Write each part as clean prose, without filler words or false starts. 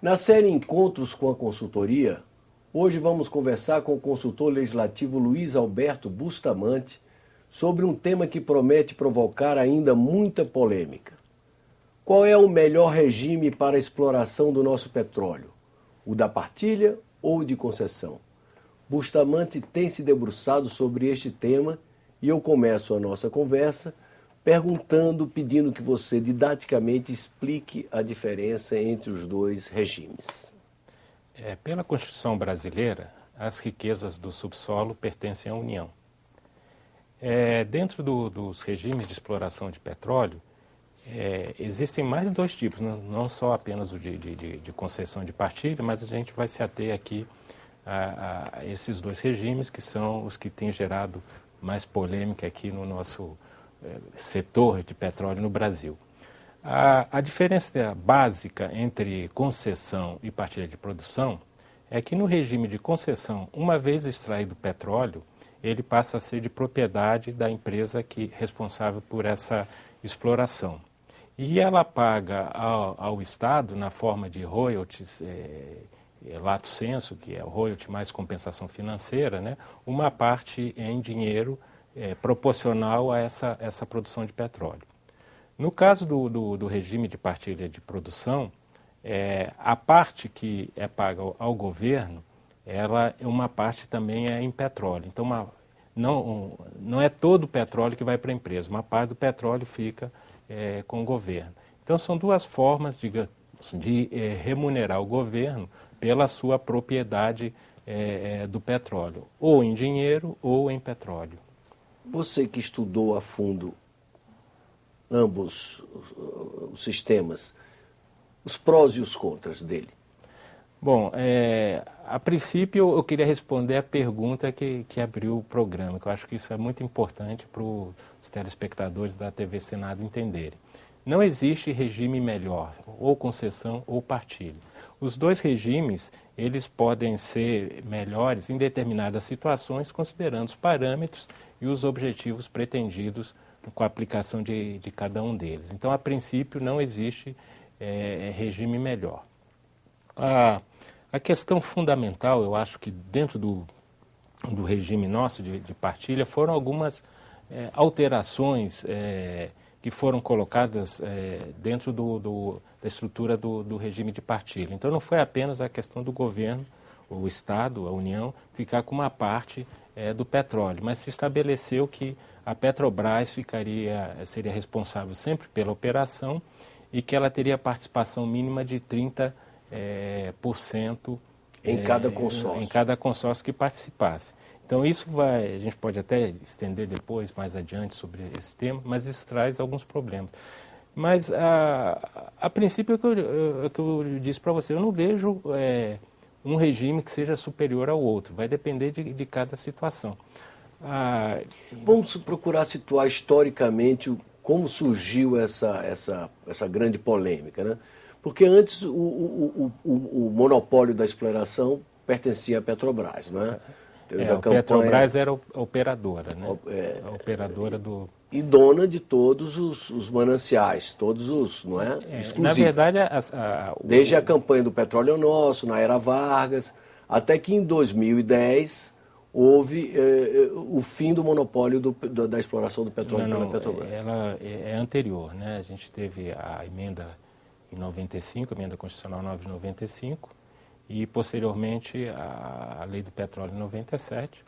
Na série Encontros com a Consultoria, hoje vamos conversar com o consultor legislativo Luiz Alberto Bustamante sobre um tema que promete provocar ainda muita polêmica. Qual é o melhor regime para a exploração do nosso petróleo? O da partilha ou o de concessão? Bustamante tem se debruçado sobre este tema e eu começo a nossa conversa pedindo que você didaticamente explique a diferença entre os dois regimes. Pela Constituição brasileira, as riquezas do subsolo pertencem à União. Dentro dos regimes de exploração de petróleo, existem mais de dois tipos, não só apenas o de concessão de partilha, mas a gente vai se ater aqui a esses dois regimes, que são os que têm gerado mais polêmica aqui no nosso setor de petróleo no Brasil. A diferença básica entre concessão e partilha de produção é que no regime de concessão, uma vez extraído o petróleo, ele passa a ser de propriedade da empresa responsável por essa exploração. E ela paga ao Estado, na forma de royalties, lato sensu, que é o royalty mais compensação financeira, né, uma parte em dinheiro proporcional a essa produção de petróleo. No caso do regime de partilha de produção, a parte que é paga ao governo, uma parte também é em petróleo. Então, não é todo o petróleo que vai para a empresa, uma parte do petróleo fica com o governo. Então, são duas formas de remunerar o governo pela sua propriedade do petróleo, ou em dinheiro ou em petróleo. Você que estudou a fundo ambos os sistemas, os prós e os contras dele. Bom, a princípio eu queria responder a pergunta que abriu o programa, que eu acho que isso é muito importante para os telespectadores da TV Senado entenderem. Não existe regime melhor, ou concessão ou partilha. Os dois regimes, eles podem ser melhores em determinadas situações, considerando os parâmetros e os objetivos pretendidos com a aplicação de cada um deles. Então, a princípio, não existe regime melhor. A questão fundamental, eu acho que dentro do regime nosso de partilha, foram algumas alterações que foram colocadas dentro da estrutura do regime de partilha. Então, não foi apenas a questão do governo, o Estado, a União, ficar com uma parte do petróleo, mas se estabeleceu que a Petrobras seria responsável sempre pela operação e que ela teria participação mínima de 30% em cada consórcio que participasse. Então isso a gente pode até estender depois, mais adiante, sobre esse tema, mas isso traz alguns problemas. Mas a princípio é o que eu disse para você, eu não vejo um regime que seja superior ao outro, vai depender de cada situação. Vamos procurar situar historicamente como surgiu essa grande polêmica, né? Porque antes o monopólio da exploração pertencia à Petrobras, não é? A Petrobras era a operadora, né? A operadora do... E dona de todos os mananciais, todos os, não é? Exclusivos. Na verdade, desde a campanha do Petróleo Nosso, na era Vargas, até que em 2010 houve o fim do monopólio da exploração do petróleo pela Petrobras. Ela é anterior, né? A gente teve a emenda em 95, a emenda constitucional 9 de 95, e posteriormente a lei do petróleo em 97,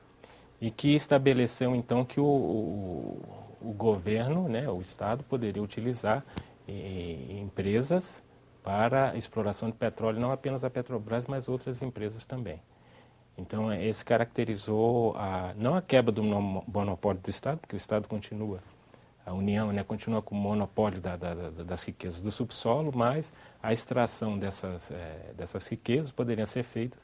e que estabeleceu então que o governo, né, o Estado, poderia utilizar empresas para a exploração de petróleo, não apenas a Petrobras, mas outras empresas também. Então, esse caracterizou não a quebra do monopólio do Estado, porque o Estado continua, a União, né, continua com o monopólio das riquezas do subsolo, mas a extração dessas riquezas poderia ser feita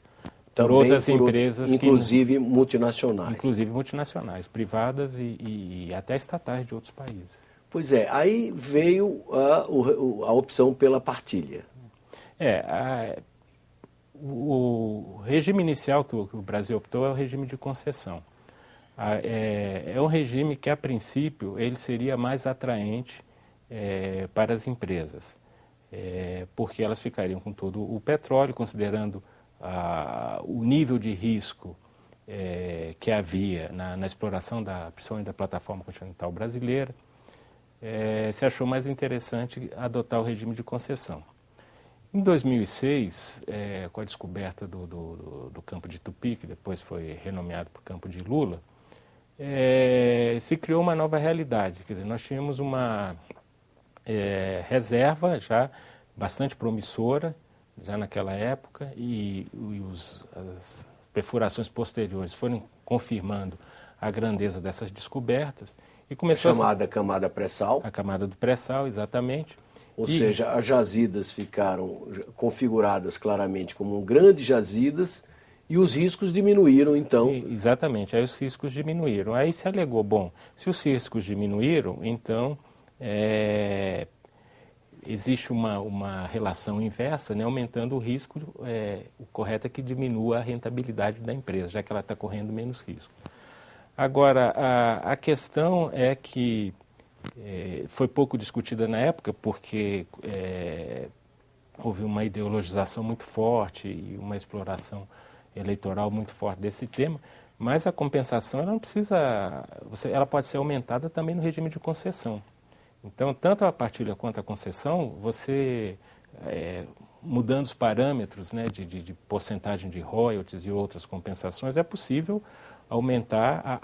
por outras empresas. Inclusive multinacionais. Inclusive multinacionais, privadas e até estatais de outros países. Pois é, aí veio a opção pela partilha. O regime inicial que o Brasil optou é o regime de concessão. É um regime que, a princípio, ele seria mais atraente para as empresas. porque elas ficariam com todo o petróleo, considerando o nível de risco que havia na exploração principalmente da plataforma continental brasileira, se achou mais interessante adotar o regime de concessão. Em 2006, com a descoberta do campo de Tupi, que depois foi renomeado para o campo de Lula, se criou uma nova realidade. Quer dizer, nós tínhamos uma reserva já bastante promissora, já naquela época, e as perfurações posteriores foram confirmando a grandeza dessas descobertas. E começou a chamada camada pré-sal. A camada do pré-sal, exatamente. Ou seja, as jazidas ficaram configuradas claramente como grandes jazidas e os riscos diminuíram, então. Exatamente, aí os riscos diminuíram. Aí se alegou, bom, se os riscos diminuíram, então existe uma relação inversa, né, aumentando o risco, o correto é que diminua a rentabilidade da empresa, já que ela está correndo menos risco. Agora, a questão é que foi pouco discutida na época, porque houve uma ideologização muito forte e uma exploração eleitoral muito forte desse tema, mas a compensação ela não precisa, ela pode ser aumentada também no regime de concessão. Então, tanto a partilha quanto a concessão, você, mudando os parâmetros, né, de porcentagem de royalties e outras compensações, é possível aumentar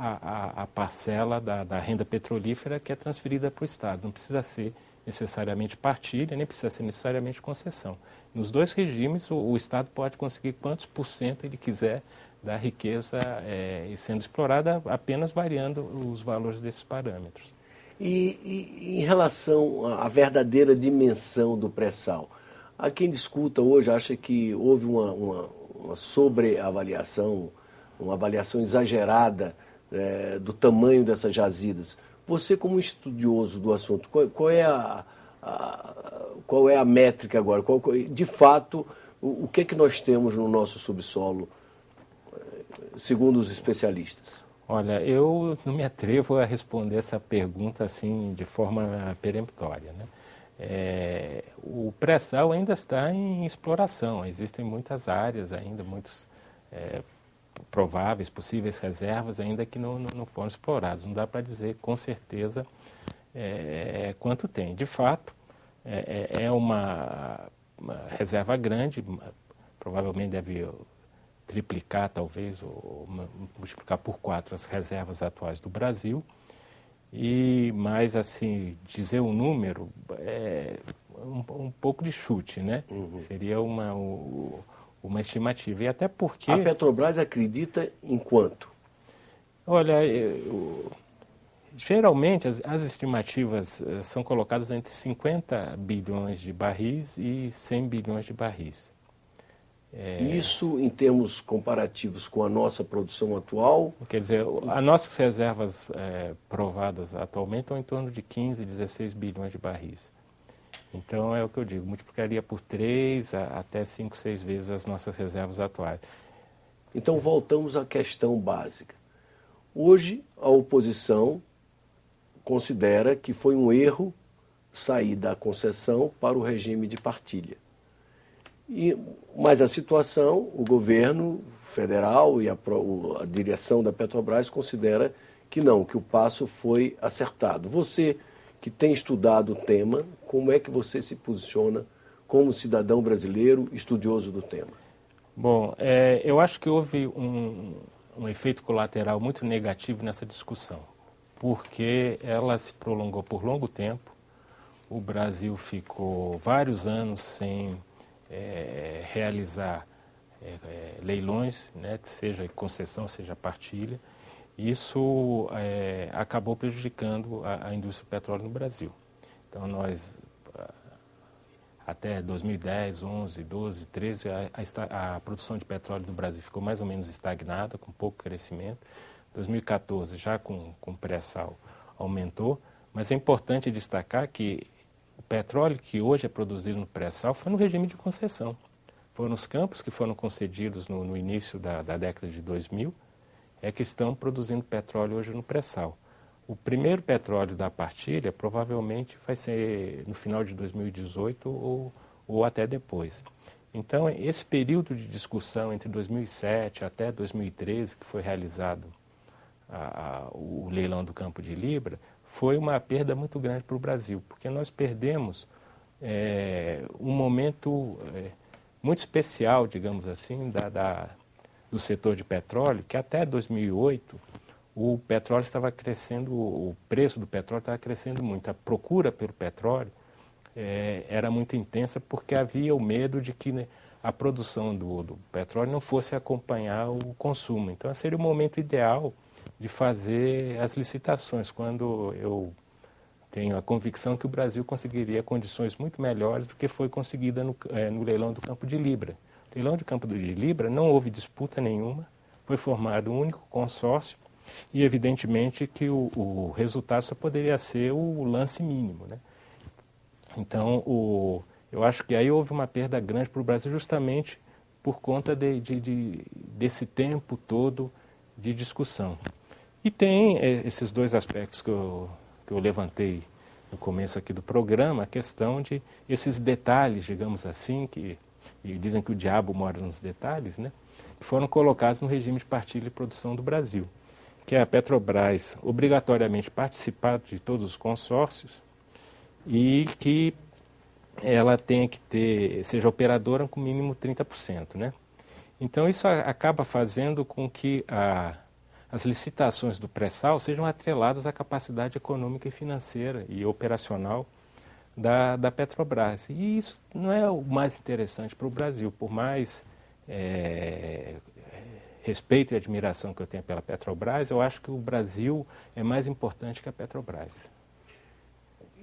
a parcela da renda petrolífera que é transferida para o Estado. Não precisa ser necessariamente partilha, nem precisa ser necessariamente concessão. Nos dois regimes, o Estado pode conseguir quantos por cento ele quiser da riqueza sendo explorada, apenas variando os valores desses parâmetros. E em relação à verdadeira dimensão do pré-sal, há quem discuta hoje, acha que houve uma sobreavaliação, uma avaliação exagerada do tamanho dessas jazidas. Você, como estudioso do assunto, qual é a métrica agora? De fato, o que é que nós temos no nosso subsolo, segundo os especialistas? Olha, eu não me atrevo a responder essa pergunta assim de forma peremptória, né? O pré-sal ainda está em exploração, existem muitas áreas ainda, muitos prováveis, possíveis reservas ainda que não foram exploradas. Não dá para dizer com certeza quanto tem. De fato, é uma reserva grande, provavelmente deve triplicar talvez, ou multiplicar por 4 as reservas atuais do Brasil. Mas assim, dizer um número é um pouco de chute, né? Uhum. Seria uma estimativa. E até porque... A Petrobras acredita em quanto? Olha, geralmente as estimativas são colocadas entre 50 bilhões de barris e 100 bilhões de barris. Isso em termos comparativos com a nossa produção atual? Quer dizer, as nossas reservas provadas atualmente estão em torno de 15, 16 bilhões de barris. Então, é o que eu digo, multiplicaria por 3 até 5, 6 vezes as nossas reservas atuais. Então, voltamos à questão básica. Hoje, a oposição considera que foi um erro sair da concessão para o regime de partilha. Mas a situação, o governo federal e a direção da Petrobras considera que não, que o passo foi acertado. Você que tem estudado o tema, como é que você se posiciona como cidadão brasileiro estudioso do tema? Bom, eu acho que houve um efeito colateral muito negativo nessa discussão, porque ela se prolongou por longo tempo, o Brasil ficou vários anos sem realizar leilões, né, seja concessão, seja partilha. Isso acabou prejudicando a indústria do petróleo no Brasil. Então, nós, até 2010, 11, 12, 13, a produção de petróleo do Brasil ficou mais ou menos estagnada, com pouco crescimento. 2014, já com pré-sal, aumentou. Mas é importante destacar que o petróleo que hoje é produzido no pré-sal foi no regime de concessão. Foram os campos que foram concedidos no início da década de 2000, que estão produzindo petróleo hoje no pré-sal. O primeiro petróleo da partilha provavelmente vai ser no final de 2018 ou ou até depois. Então, esse período de discussão entre 2007 até 2013, que foi realizado o leilão do Campo de Libra, foi uma perda muito grande para o Brasil, porque nós perdemos um momento muito especial, digamos assim, do setor de petróleo, que até 2008 o petróleo estava crescendo, o preço do petróleo estava crescendo muito, a procura pelo petróleo era muito intensa porque havia o medo de que, né, a produção do petróleo não fosse acompanhar o consumo. Então seria o momento ideal de fazer as licitações, quando eu tenho a convicção que o Brasil conseguiria condições muito melhores do que foi conseguida no leilão do Campo de Libra. No leilão do Campo de Libra não houve disputa nenhuma, foi formado um único consórcio e evidentemente que o resultado só poderia ser o lance mínimo, né? Então, eu acho que aí houve uma perda grande para o Brasil justamente por conta desse tempo todo de discussão. E tem esses dois aspectos que eu levantei no começo aqui do programa, a questão de esses detalhes, digamos assim, e dizem que o diabo mora nos detalhes, né, que foram colocados no regime de partilha e produção do Brasil, que é a Petrobras obrigatoriamente participar de todos os consórcios e que ela tenha que seja operadora com mínimo 30%, né? Então isso acaba fazendo com que as licitações do pré-sal sejam atreladas à capacidade econômica e financeira e operacional da Petrobras. E isso não é o mais interessante para o Brasil, por mais respeito e admiração que eu tenho pela Petrobras, eu acho que o Brasil é mais importante que a Petrobras.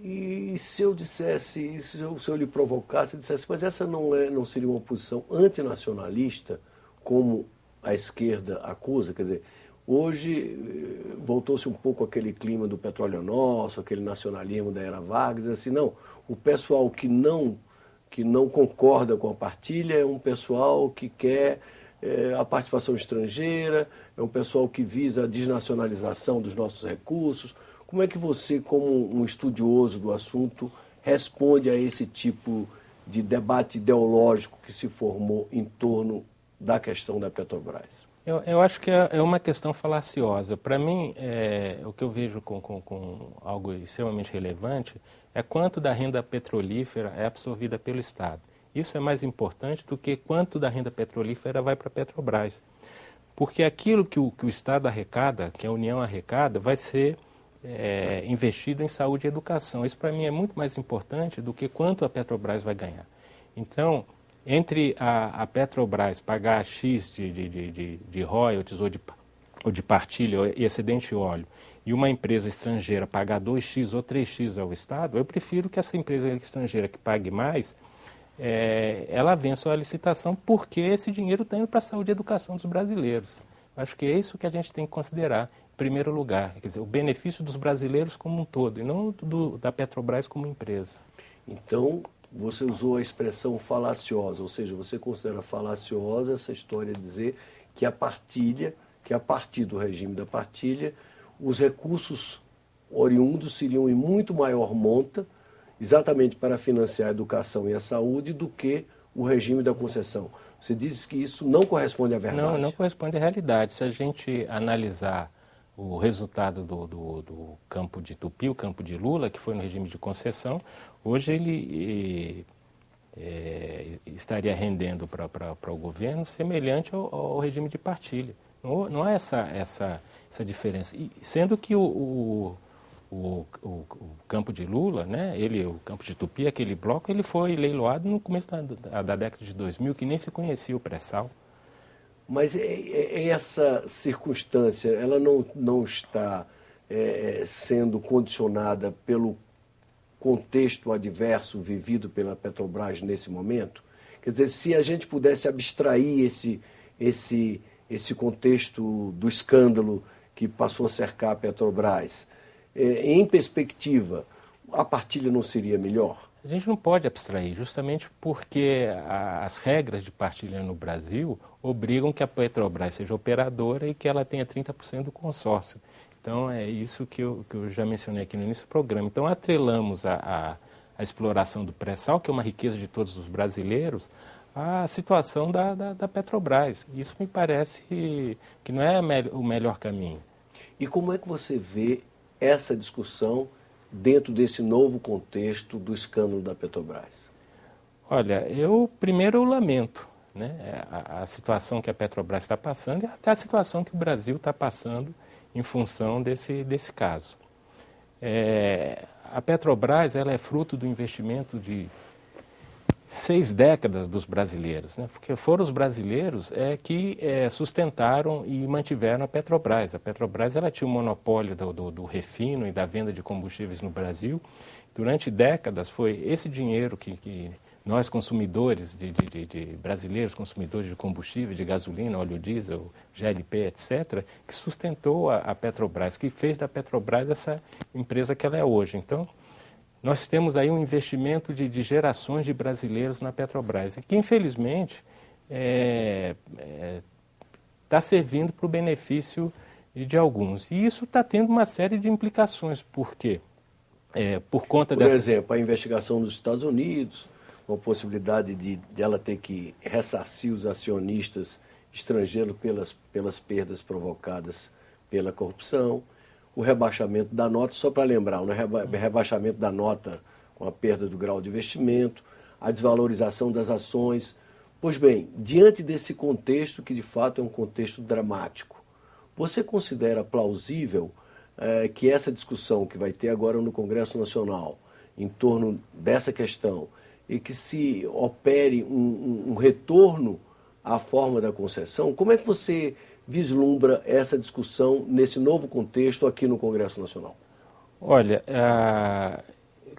E se eu dissesse, se eu lhe provocasse, eu dissesse, mas essa não seria uma posição antinacionalista, como a esquerda acusa? Quer dizer, hoje voltou-se um pouco aquele clima do petróleo nosso, aquele nacionalismo da era Vargas, assim, não, o pessoal que não concorda com a partilha é um pessoal que quer a participação estrangeira, é um pessoal que visa a desnacionalização dos nossos recursos. Como é que você, como um estudioso do assunto, responde a esse tipo de debate ideológico que se formou em torno da questão da Petrobras? Eu acho que é uma questão falaciosa. Para mim, o que eu vejo com algo extremamente relevante é quanto da renda petrolífera é absorvida pelo Estado. Isso é mais importante do que quanto da renda petrolífera vai para a Petrobras. Porque aquilo que o Estado arrecada, que a União arrecada, vai ser investido em saúde e educação. Isso para mim é muito mais importante do que quanto a Petrobras vai ganhar. Então, entre a Petrobras pagar X de royalties ou de partilha e excedente óleo e uma empresa estrangeira pagar 2X ou 3X ao Estado, eu prefiro que essa empresa estrangeira que pague mais, ela vença a licitação, porque esse dinheiro está indo para a saúde e educação dos brasileiros. Acho que é isso que a gente tem que considerar em primeiro lugar, quer dizer, o benefício dos brasileiros como um todo, e não da Petrobras como empresa. Então, você usou a expressão falaciosa, ou seja, você considera falaciosa essa história de dizer que a partilha, que a partir do regime da partilha, os recursos oriundos seriam em muito maior monta, exatamente para financiar a educação e a saúde, do que o regime da concessão. Você diz que isso não corresponde à verdade. Não corresponde à realidade. Se a gente analisar o resultado do campo de Tupi, o campo de Lula, que foi no regime de concessão, hoje ele estaria rendendo para o governo semelhante ao regime de partilha. Não há essa diferença. E, sendo que o campo de Lula, né, o campo de Tupi, aquele bloco, ele foi leiloado no começo da década de 2000, que nem se conhecia o pré-sal. Mas essa circunstância, ela não está sendo condicionada pelo contexto adverso vivido pela Petrobras nesse momento? Quer dizer, se a gente pudesse abstrair esse contexto do escândalo que passou a cercar a Petrobras, em perspectiva, a partilha não seria melhor? A gente não pode abstrair, justamente porque as regras de partilha no Brasil obrigam que a Petrobras seja operadora e que ela tenha 30% do consórcio. Então, é isso que eu já mencionei aqui no início do programa. Então, atrelamos a a exploração do pré-sal, que é uma riqueza de todos os brasileiros, a situação da Petrobras. Isso me parece que não é o melhor caminho. E como é que você vê essa discussão dentro desse novo contexto do escândalo da Petrobras? Olha, primeiro eu lamento, né, a situação que a Petrobras está passando e até a situação que o Brasil está passando em função desse caso. A Petrobras ela é fruto do investimento de 6 décadas dos brasileiros, né? Porque foram os brasileiros que sustentaram e mantiveram a Petrobras. A Petrobras ela tinha o monopólio do refino e da venda de combustíveis no Brasil. Durante décadas foi esse dinheiro que nós consumidores, de brasileiros consumidores de combustível, de gasolina, óleo diesel, GLP, etc., que sustentou a Petrobras, que fez da Petrobras essa empresa que ela é hoje. Então, nós temos aí um investimento de gerações de brasileiros na Petrobras, e que, infelizmente, está servindo para o benefício de alguns. E isso está tendo uma série de implicações. Por quê? Por conta Por exemplo, a investigação dos Estados Unidos, uma possibilidade de ela ter que ressarcir os acionistas estrangeiros pelas perdas provocadas pela corrupção, o rebaixamento da nota, só para lembrar, o rebaixamento da nota com a perda do grau de investimento, a desvalorização das ações. Pois bem, diante desse contexto, que de fato é um contexto dramático, você considera plausível que essa discussão que vai ter agora no Congresso Nacional em torno dessa questão e que se opere um retorno à forma da concessão, como é que você vislumbra essa discussão nesse novo contexto aqui no Congresso Nacional? Olha,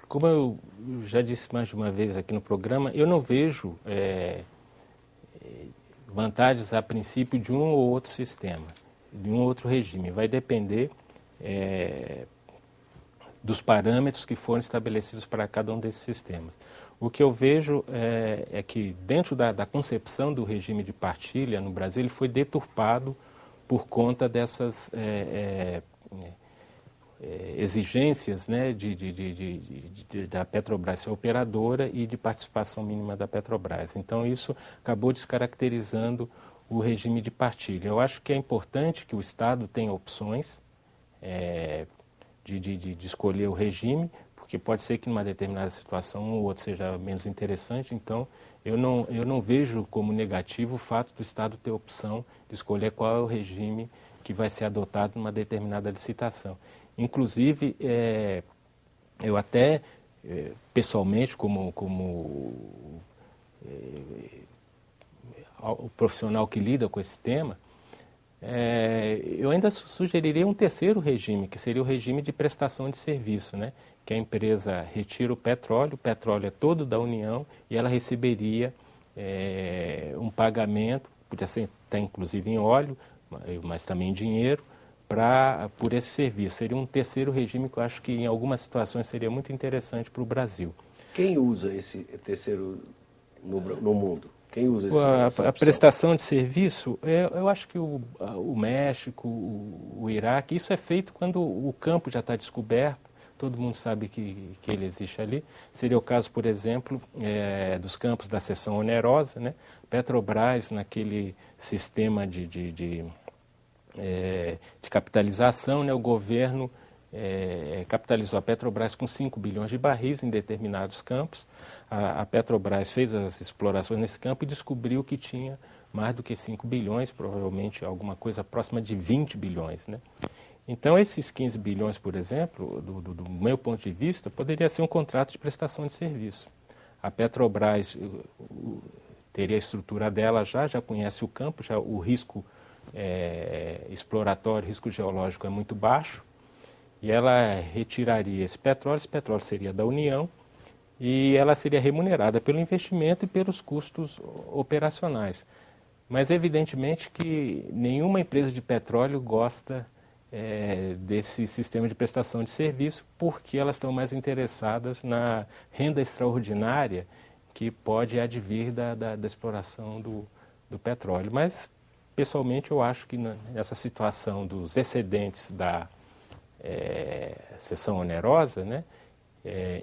como eu já disse mais de uma vez aqui no programa, eu não vejo vantagens a princípio de um ou outro sistema, de um ou outro regime. Vai depender dos parâmetros que forem estabelecidos para cada um desses sistemas. O que eu vejo é que dentro da concepção do regime de partilha no Brasil, ele foi deturpado por conta dessas exigências, né, da Petrobras ser operadora e de participação mínima da Petrobras. Então isso acabou descaracterizando o regime de partilha. Eu acho que é importante que o Estado tenha opções de escolher o regime, porque pode ser que numa determinada situação um ou outro seja menos interessante. Então eu não vejo como negativo o fato do Estado ter opção de escolher qual é o regime que vai ser adotado numa determinada licitação. Inclusive, eu até, pessoalmente, como o profissional que lida com esse tema, eu ainda sugeriria um terceiro regime, que seria o regime de prestação de serviço, né? Que a empresa retira o petróleo é todo da União e ela receberia um pagamento, podia ser até inclusive em óleo, mas também em dinheiro, por esse serviço. Seria um terceiro regime que eu acho que em algumas situações seria muito interessante para o Brasil. Quem usa esse terceiro no mundo? Quem usa essa a prestação de serviço, eu acho que o México, o Iraque, isso é feito quando o campo já está descoberto, todo mundo sabe que ele existe ali. Seria o caso, por exemplo, dos campos da seção onerosa, né? Petrobras, naquele sistema de capitalização, né? O governo capitalizou a Petrobras com 5 bilhões de barris em determinados campos. A Petrobras fez as explorações nesse campo e descobriu que tinha mais do que 5 bilhões, provavelmente alguma coisa próxima de 20 bilhões, né? Então, esses 15 bilhões, por exemplo, do meu ponto de vista, poderia ser um contrato de prestação de serviço. A Petrobras teria a estrutura dela já conhece o campo, já o risco exploratório, risco geológico é muito baixo, e ela retiraria esse petróleo seria da União, e ela seria remunerada pelo investimento e pelos custos operacionais. Mas, evidentemente, que nenhuma empresa de petróleo gosta desse sistema de prestação de serviço, porque elas estão mais interessadas na renda extraordinária que pode advir da exploração do petróleo. Mas, pessoalmente, eu acho que nessa situação dos excedentes da seção onerosa, né,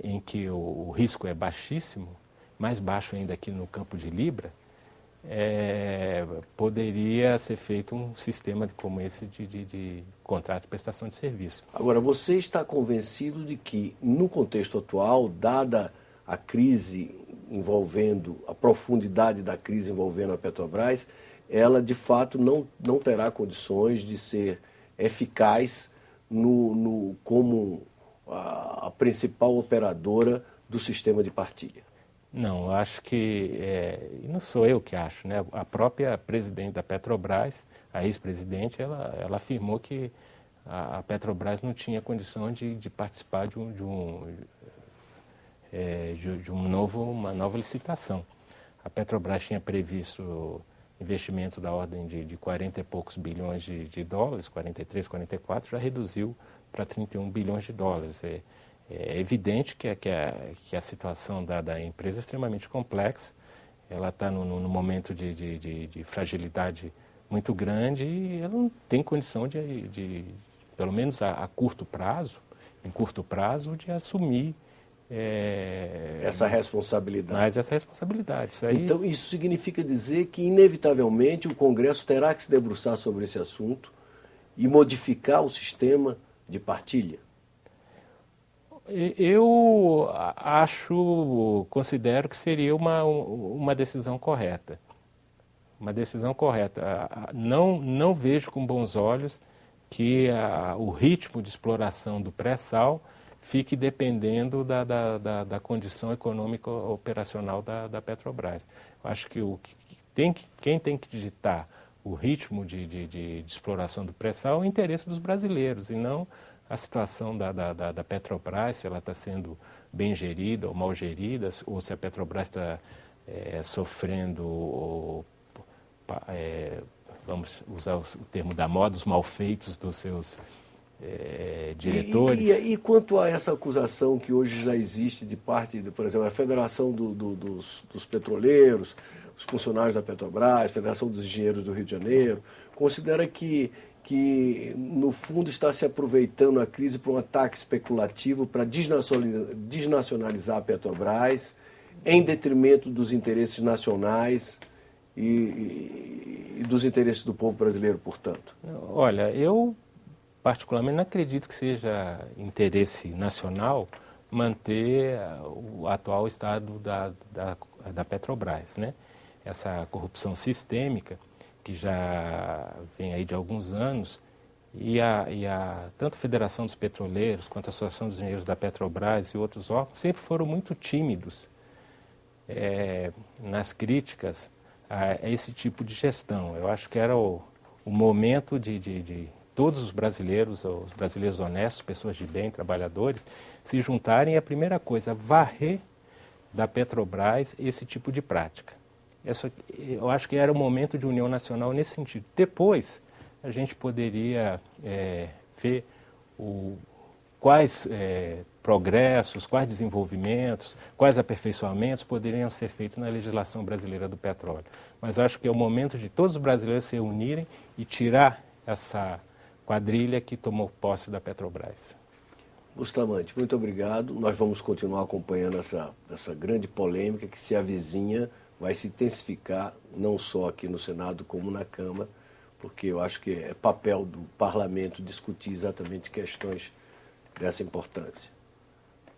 em que o risco é baixíssimo, mais baixo ainda aqui no campo de Libra, poderia ser feito um sistema como esse de contrato de prestação de serviço. Agora, você está convencido de que, no contexto atual, dada a crise envolvendo, a profundidade da crise envolvendo a Petrobras, ela de fato não terá condições de ser eficaz como a principal operadora do sistema de partilha? Não, eu acho que, e não sou eu que acho, né? A própria presidente da Petrobras, a ex-presidente, ela afirmou que a Petrobras não tinha condição de participar de uma nova licitação. A Petrobras tinha previsto investimentos da ordem de 40 e poucos bilhões de dólares, 43, 44, já reduziu para 31 bilhões de dólares. É evidente que a situação da empresa é extremamente complexa, ela está num momento de fragilidade muito grande e ela não tem condição pelo menos em curto prazo, de assumir essa responsabilidade. Mais essa responsabilidade. Isso aí... Então, isso significa dizer que, inevitavelmente, o Congresso terá que se debruçar sobre esse assunto e modificar o sistema de partilha? Eu considero que seria uma decisão correta. Uma decisão correta. Não vejo com bons olhos que o ritmo de exploração do pré-sal fique dependendo da condição econômica operacional da Petrobras. Eu acho que quem tem que digitar o ritmo de exploração do pré-sal é o interesse dos brasileiros e não a situação da Petrobras, se ela está sendo bem gerida ou mal gerida, ou se a Petrobras está sofrendo, vamos usar o termo da moda, os malfeitos dos seus diretores. E quanto a essa acusação que hoje já existe de parte, por exemplo, a Federação dos Petroleiros, os funcionários da Petrobras, a Federação dos Engenheiros do Rio de Janeiro, considera que no fundo está se aproveitando a crise para um ataque especulativo para desnacionalizar a Petrobras em detrimento dos interesses nacionais e dos interesses do povo brasileiro, portanto? Olha, eu particularmente não acredito que seja interesse nacional manter o atual estado da Petrobras, né? Essa corrupção sistêmica que já vem aí de alguns anos e tanto a Federação dos Petroleiros quanto a Associação dos Engenheiros da Petrobras e outros órgãos sempre foram muito tímidos nas críticas a esse tipo de gestão. Eu acho que era o momento de todos os brasileiros honestos, pessoas de bem, trabalhadores, se juntarem e a primeira coisa, varrer da Petrobras esse tipo de prática. Eu acho que era o momento de união nacional nesse sentido. Depois, a gente poderia ver quais progressos, quais desenvolvimentos, quais aperfeiçoamentos poderiam ser feitos na legislação brasileira do petróleo. Mas eu acho que é o momento de todos os brasileiros se unirem e tirar essa quadrilha que tomou posse da Petrobras. Bustamante, muito obrigado. Nós vamos continuar acompanhando essa grande polêmica que se avizinha, vai se intensificar, não só aqui no Senado como na Câmara, porque eu acho que é papel do parlamento discutir exatamente questões dessa importância.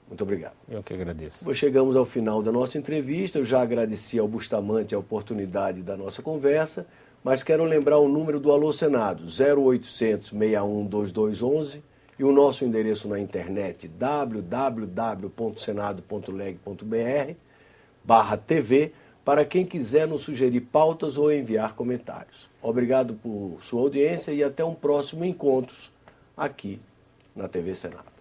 Muito obrigado. Eu que agradeço. Chegamos ao final da nossa entrevista. Eu já agradeci ao Bustamante a oportunidade da nossa conversa, mas quero lembrar o número do Alô Senado, 0800 61 2211, e o nosso endereço na internet, www.senado.leg.br/TV, para quem quiser nos sugerir pautas ou enviar comentários. Obrigado por sua audiência e até um próximo encontro aqui na TV Senado.